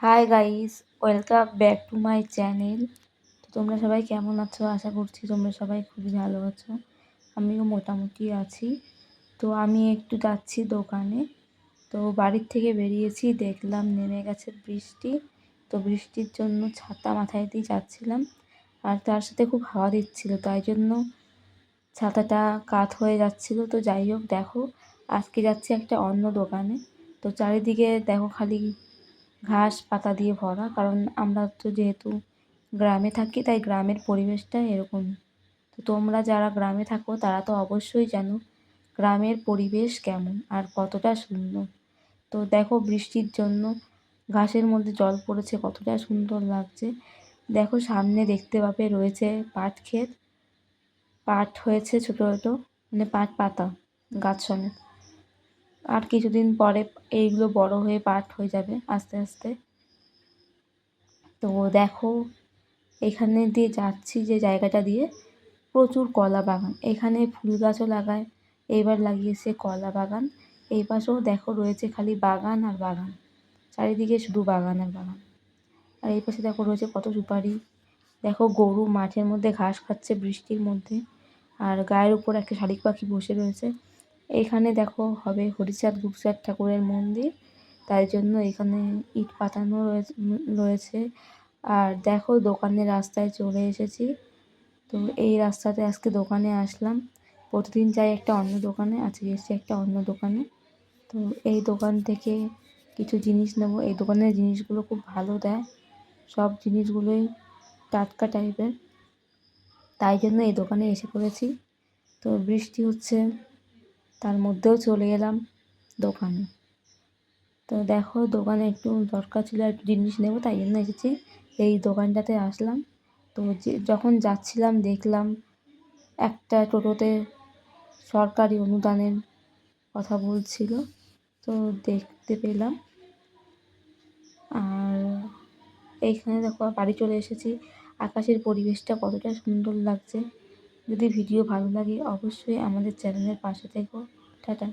Hi guys, welcome back to my channel. তো তোমরা সবাই কেমন আছো? আশা করছি তোমরা সবাই খুবই ভালো আছো। আমিও মোটামুটি আছি। তো আমি একটু যাচ্ছি দোকানে। তো বাড়ির থেকে বেরিয়েছি, দেখলাম নেমে গেছে বৃষ্টি। তো বৃষ্টির জন্য ছাতা মাথায় দিয়ে যাচ্ছিলাম, আর তার সাথে খুব হাওয়া দিচ্ছিল, তাই জন্য ছাতাটা কাত হয়ে যাচ্ছিল। তো যাই হোক, দেখো আজকে যাচ্ছি একটা অন্য দোকানে। তো চারিদিকে দেখো খালি ঘাস পাতা দিয়ে ভরা, কারণ আমরা তো যেহেতু গ্রামে থাকি তাই গ্রামের পরিবেশটা এরকম। তো তোমরা যারা গ্রামে থাকো তারা তো অবশ্যই জানো গ্রামের পরিবেশ কেমন আর কতটা সুন্দর। তো দেখো বৃষ্টির জন্য ঘাসের মধ্যে জল পড়েছে, কতটা সুন্দর লাগছে। দেখো সামনে দেখতে পাবে রয়েছে পাট ক্ষেত, পাট হয়েছে ছোটো ছোটো, মানে পাট পাতা গাছ সমেত। আর কিছুদিন পরে এইগুলো বড় হয়ে পাট হয়ে যাবে আস্তে আস্তে। তো দেখো এখানে দিয়ে যাচ্ছি, যে জায়গাটা দিয়ে প্রচুর কলা বাগান, এখানে ফুল গাছও লাগায়, এইবার লাগিয়েছে কলা বাগান। এই পাশেও দেখো রয়েছে খালি বাগান আর বাগান, চারিদিকে শুধু বাগান আর বাগান। আর এই পাশে দেখো রয়েছে কত সুপারি। দেখো গরু মাঠের মধ্যে ঘাস খাচ্ছে বৃষ্টির মধ্যে, আর গায়ের উপর একটা শালিক পাখি বসে রয়েছে। এইখানে দেখো হবে হরিচাঁদ গুপচাঁদ ঠাকুরের মন্দির, তাই জন্য এখানে ইট পাতানো রয়েছে। আর দেখো দোকানের রাস্তায় চলে এসেছি। তো এই রাস্তাতে আজকে দোকানে আসলাম, প্রতিদিন যাই একটা অন্য দোকানে, আজকে এসেছি একটা অন্য দোকানে। তো এই দোকান থেকে কিছু জিনিস নেব। এই দোকানের জিনিসগুলো খুব ভালো দেয়, সব জিনিসগুলোই টাটকা টাইপের, তাই জন্য এই দোকানে এসে পড়েছি। তো বৃষ্টি হচ্ছে, তার মধ্যেও চলে এলাম দোকানে। তো দেখো দোকানে একটু দরকার ছিল, একটু জিনিস নেব, তাই জন্য এসেছি এই দোকানটাতে আসলাম। তো যখন যাচ্ছিলাম দেখলাম একটা টোটোতে সরকারি অনুদানের কথা বলছিল, তো দেখতে পেলাম। আর এইখানে দেখো বাড়ি চলে এসেছি, আকাশের পরিবেশটা কতটা সুন্দর লাগছে। যদি ভিডিও ভালো লাগে অবশ্যই আমাদের চ্যানেলের পাশে থেকো। টাটা।